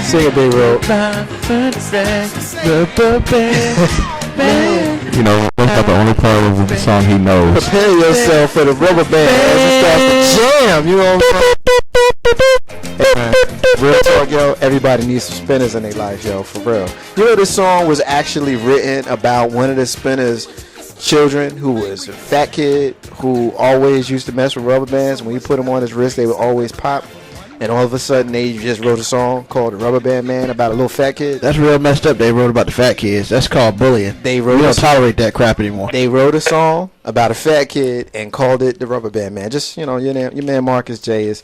Sing it, Big Road. You know, that's not the only part of the song he knows. Prepare yourself for the rubber band as it starts to jam. You know what I'm saying? Hey, man, real talk, yo. Everybody needs some spinners in their life, yo. For real. You know, this song was actually written about one of the spinners' children who was a fat kid who always used to mess with rubber bands. When you put them on his wrist, they would always pop. And all of a sudden, they just wrote a song called "The Rubber Band Man" about a little fat kid. That's real messed up. They wrote about the fat kids. That's called bullying. We don't tolerate that crap anymore. They wrote a song about a fat kid and called it "The Rubber Band Man." Just, you know, your man Marcus J is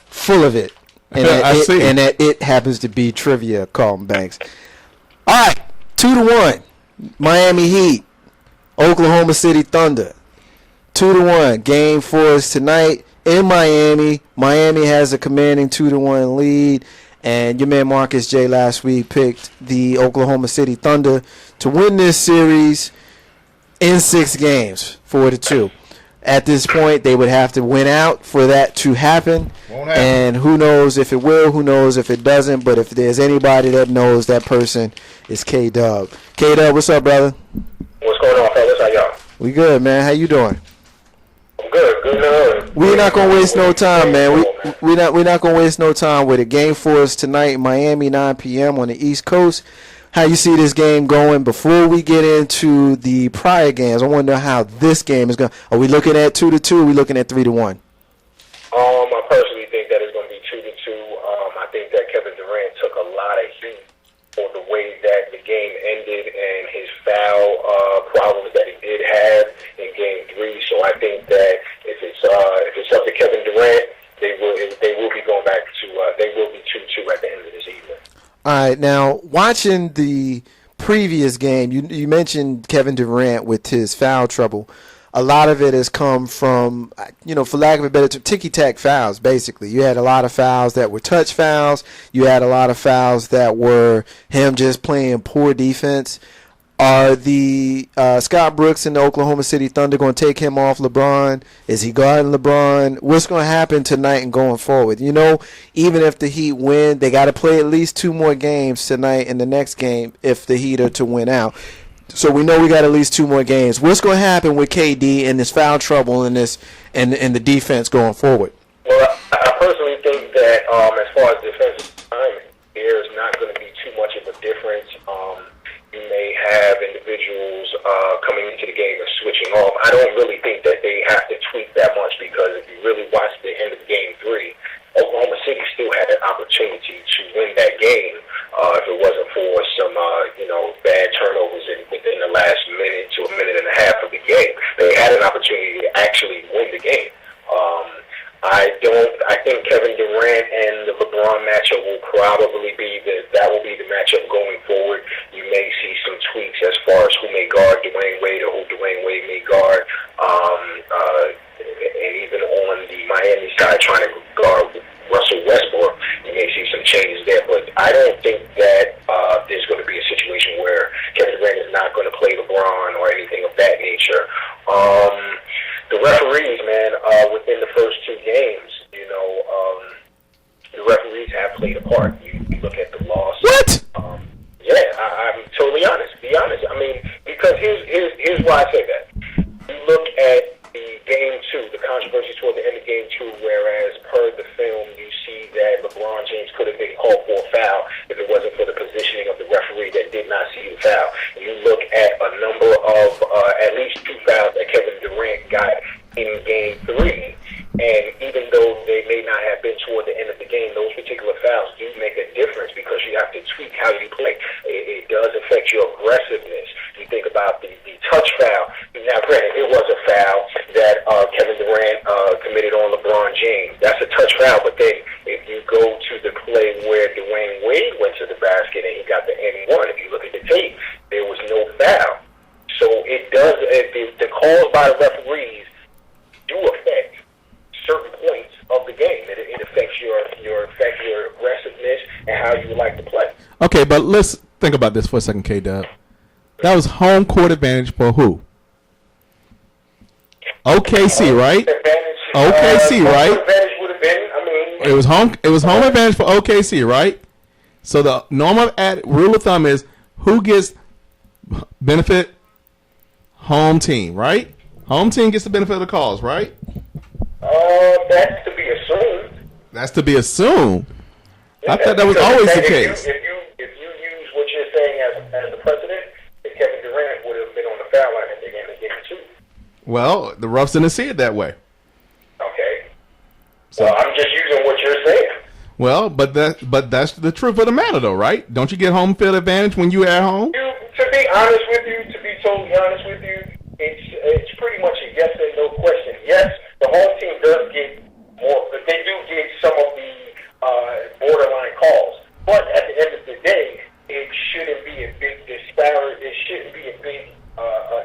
full of it, and that it happens to be trivia. Carlton Banks. All right, 2-1. Miami Heat, Oklahoma City Thunder. 2-1. Game 4 is tonight in Miami. Miami has a commanding 2-1 lead, and your man Marcus J last week picked the Oklahoma City Thunder to win this series in 6 games, 4-2. At this point, they would have to win out for that to happen. And who knows if it will, who knows if it doesn't. But if there's anybody that knows, that person is K-Dub. K-Dub, what's up, brother? What's going on, fellas? How y'all? We good, man. How you doing? I'm good. We're not gonna waste no time, man. We're not gonna waste no time with it. Game 4 is tonight in Miami, 9 p.m. on the East Coast. How you see this game going? Before we get into the prior games, I want to know how this game is going. Are we looking at 2-2? Or are we looking at 3-1? I personally think that it's going to be 2-2. I think that Kevin Durant took a lot of heat for the way that the game ended and his foul problems that he did have in Game 3. So I think that if it's up to Kevin Durant, they will be going back to they will be 2-2 at the end of this evening. All right, now watching the previous game, you mentioned Kevin Durant with his foul trouble. A lot of it has come from, you know, for lack of a better term, ticky-tack fouls, basically. You had a lot of fouls that were touch fouls. You had a lot of fouls that were him just playing poor defense. Are the Scott Brooks and the Oklahoma City Thunder going to take him off LeBron? Is he guarding LeBron? What's going to happen tonight and going forward? You know, even if the Heat win, they got to play at least 2 more games tonight and the next game if the Heat are to win out. So we know we got at least 2 more games. What's going to happen with KD and this foul trouble and this and the defense going forward? Well, I personally think that as far as defensive timing, there's not going to be too much of a difference. You may have individuals coming into the game and switching off. I don't really think that they have to tweak that much because if you really watch the end of Game 3, Oklahoma City still had an opportunity to win that game if it wasn't for some bad turnovers within the last minute to a minute and a half of the game. They had an opportunity to actually win the game. I think Kevin Durant and the LeBron matchup will probably be that will be the matchup going forward. You may see some tweaks as far as who may guard Dwayne Wade or who Dwayne Wade may guard, and even on the Miami side trying to guard Russell Westbrook, you may see some changes there. But I don't think that there's going to be a situation where Kevin Durant is not going to play LeBron or anything of that nature. The referees, man, within the first 2 games, the referees have played a part. You look at the loss. What? I'm totally honest. Be honest. I mean, because here's why I say that. You look at the Game 2, the controversy toward the end of Game 2, whereas per the film, you see that LeBron James could have been called for a foul if it wasn't for the positioning of the referee that did not see the foul. You look at a number of at least 2 fouls that Kevin Durant got in Game 3, and even though they may not have been toward the end of the game, those particular fouls do make a difference because you have to tweak how you play. It does affect your aggressiveness. You think about the touch foul. Now, granted, it was a foul that Kevin Durant committed on LeBron James. That's a touch foul, but then if you go to the play where Dwayne Wade went to the basket and he got the N1, if you look at the tape, there was no foul. So it does, the calls by the referees do affect certain points of the game. It affects your aggressiveness and how you would like to play. Okay, but let's think about this for a second, K-Dub. That was home court advantage for who? OKC, right? OKC, right? Advantage would have been. I mean, it was home advantage for OKC, right? So the normal rule of thumb is who gets benefit? Home team, right? Home team gets the benefit of the calls, right? That's to be assumed. That's to be assumed. Yeah, I thought that was always the case. If you use what you're saying as the precedent, then Kevin Durant would have been on the foul line at the end of game 2. Well, the refs didn't see it that way. Okay. So I'm just using what you're saying. Well, but that's the truth of the matter, though, right? Don't you get home field advantage when you're at home? To be honest with you, to be totally honest with you, it's pretty much a yes and no question. Yes, the home team does get more, but they do get some of the borderline calls. But at the end of the day, it shouldn't be a big disparity. It shouldn't be a big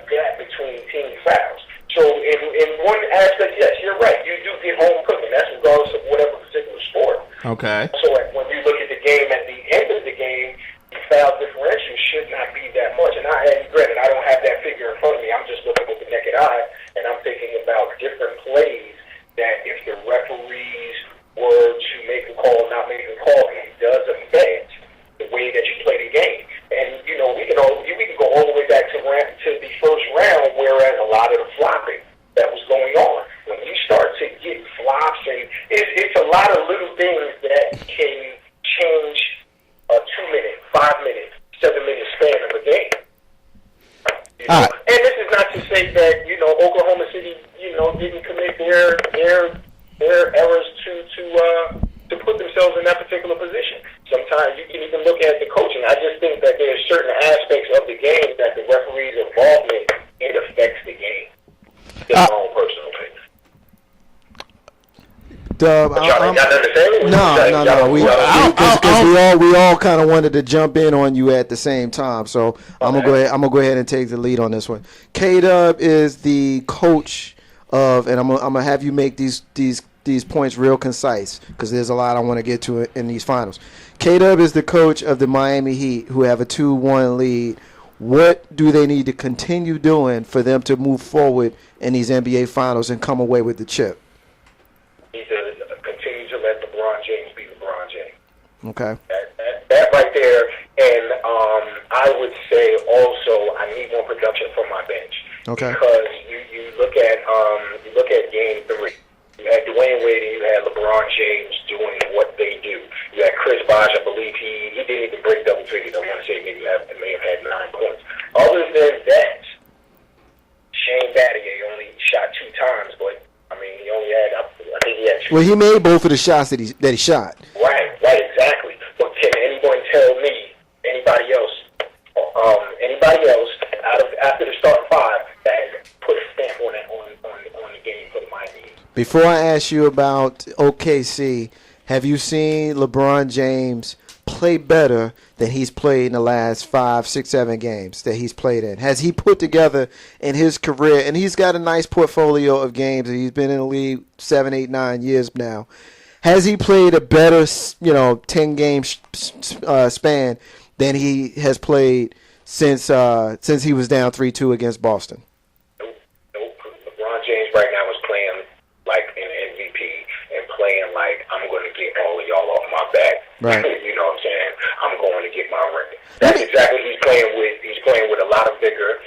gap between team fouls. So in one aspect, yes, you're right. You do get home cooking. That's regardless of whatever particular sport. Okay. So when you look at the game, at the end of the game, the foul differential should not be that much. And granted, I don't have that figure in front of me. I'm just looking with the naked eye, and I'm thinking about different plays that if the referees were to make a call, not make a call, it does affect the way that you play the game. And we can go all the way back to the first round, whereas a lot of the flopping that was going on. When you start to get flops, and it's a lot of little things that can change a 2-minute, 5-minute, 7-minute span of a game. And this is not to say that Oklahoma City didn't commit their errors to put themselves in that particular position. Sometimes you can even look at the coaching. I just think that there are certain aspects of the game that the referee's involvement, it affects the game. That's my own personal opinion. Dub, no. We all kind of wanted to jump in on you at the same time, so okay. I'm gonna go ahead and take the lead on this one. K-Dub is the coach of, and I'm gonna have you make these points real concise because there's a lot I want to get to in these finals. K-Dub is the coach of the Miami Heat, who have a 2-1 lead. What do they need to continue doing for them to move forward in these NBA finals and come away with the chip? Continue to let LeBron James be LeBron James. Okay. That right there, and I would say also I need more production from my bench. Okay. Because you look at game 3. You had Dwayne Wade and you had LeBron James doing what they do. You had Chris Bosh, I believe he didn't even break double figures. I want to say maybe may have had 9 points. Other than that, Shane Battier only shot 2 times, but he only had, I think he had 2. Well, he made both of the shots that he shot. Right, exactly. But can anyone tell me anybody else after the start 5 that has put a stamp on the game for the Miami Heat? Before I ask you about OKC, have you seen LeBron James play better than he's played in the last 5, 6, 7 games that he's played in? Has he put together in his career, and he's got a nice portfolio of games, and he's been in the league 7, 8, 9 years now. Has he played a better, 10-game span than he has played since he was down 3-2 against Boston? Nope. LeBron James right now is playing like an MVP and playing like I'm going to get all of y'all off my back. Right. You know what I'm saying? I'm going to get my ring. That's exactly what he's playing with. He's playing with a lot of vigor.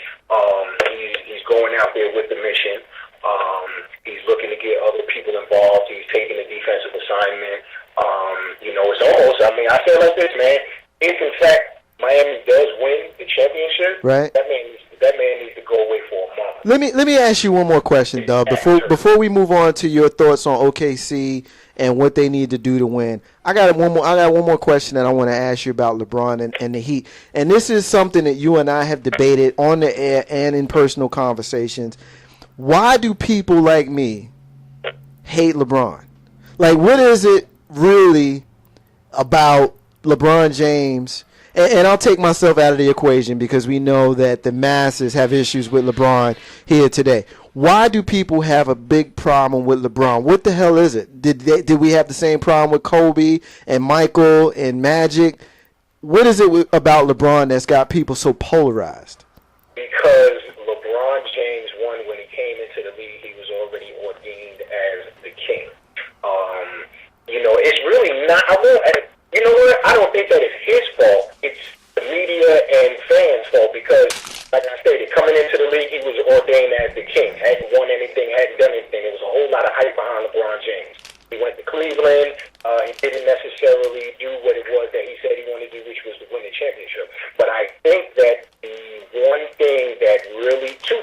He's going out there with the mission. He's looking to get other people involved. He's taking a defensive assignment. It's almost, I feel like this, man. If, in fact, Miami does win the championship, right, that man needs to go away for a month. Let me ask you one more question, Dub. Before we move on to your thoughts on OKC and what they need to do to win, I got one more question that I want to ask you about LeBron and the Heat. And this is something that you and I have debated on the air and in personal conversations. Why do people like me hate LeBron? Like, what is it really about LeBron James? And I'll take myself out of the equation because we know that the masses have issues with LeBron here today. Why do people have a big problem with LeBron? What the hell is it? Did we have the same problem with Kobe and Michael and Magic? What is it about LeBron that's got people so polarized? Because LeBron James, when he came into the league, he was already ordained as the king. It's really not. You know what? I don't think that it's his fault. It's the media and fans' fault because, like I stated, coming into the league, he was ordained as the king. Hadn't won anything, hadn't done anything. There was a whole lot of hype behind LeBron James. He went to Cleveland. He didn't necessarily do what it was that he said he wanted to do, which was to win the championship. But I think that two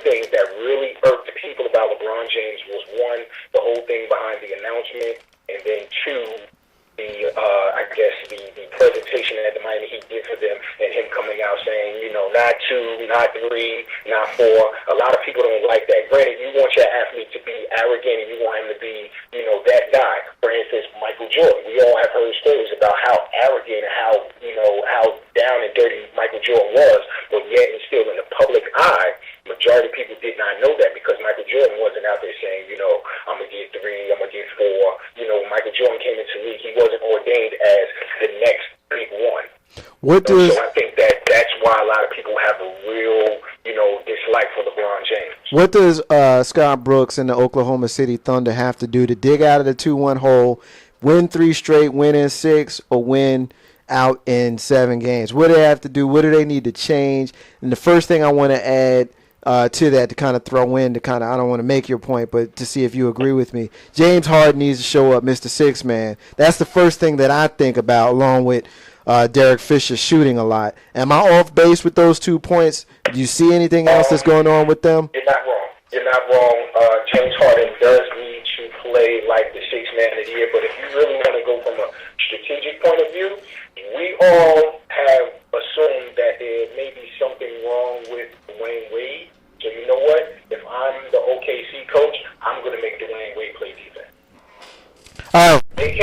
things that really irked people about LeBron James was, one, the whole thing behind the announcement, and then two, the presentation that the Miami Heat did for them, and him coming out saying, not 2, not 3, not 4. A lot of people don't like that. Granted, you want your athlete to be arrogant, and you want him to be, that guy. For instance, Michael Jordan. We all have heard stories about how arrogant and how down and dirty Michael Jordan was, but yet and still in the public eye, majority of people did not know that because Michael Jordan wasn't out there saying, I'm going to get 3, I'm going to get 4. When Michael Jordan came into the league, he wasn't ordained as the next big one. So I think that's why a lot of people have a real, dislike for LeBron James. What does Scott Brooks and the Oklahoma City Thunder have to do to dig out of the 2-1 hole, win 3 straight, win in 6, or win out in 7 games? What do they have to do? What do they need to change? And the first thing I want to add to that, to kind of throw in, I don't want to make your point, but to see if you agree with me, James Harden needs to show up, Mr. Six Man. That's the first thing that I think about, along with Derek Fisher shooting a lot. Am I off base with those 2 points? Do you see anything else that's going on with them? You're not wrong. James Harden does need to play like the 6th man of the year, but if you really want to go from a strategic point of view, we all have assumed that there may be something wrong with Dwayne Wade. So you know what? If I'm the OKC coach, I'm going to make Dwayne Wade play defense. Make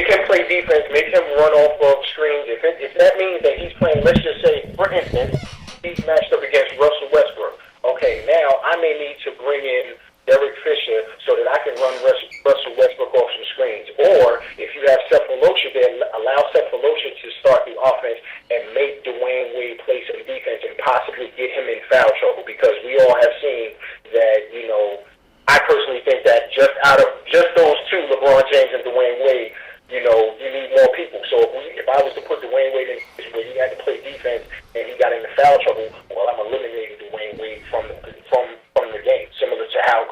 him play defense. Make him run off of screens. If that means that he's playing, let's just say, for instance, he's matched up against Russell Westbrook. Okay, now I may need to bring in Derek Fisher so that I can run Russell Westbrook off some screens. Or if you have Seth Malocha there, allow Seth Malocha to start the offense and make Dwayne Wade play some defense and possibly get him in foul trouble, because we all have seen that, I personally think that just out of those 2, LeBron James and Dwayne Wade, you need more people. So if I was to put Dwayne Wade in a position where he had to play defense and he got into foul trouble, well, I'm eliminating Dwayne Wade from the game, similar to how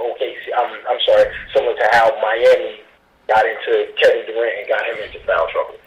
similar to how Miami got into Kevin Durant and got him into foul trouble.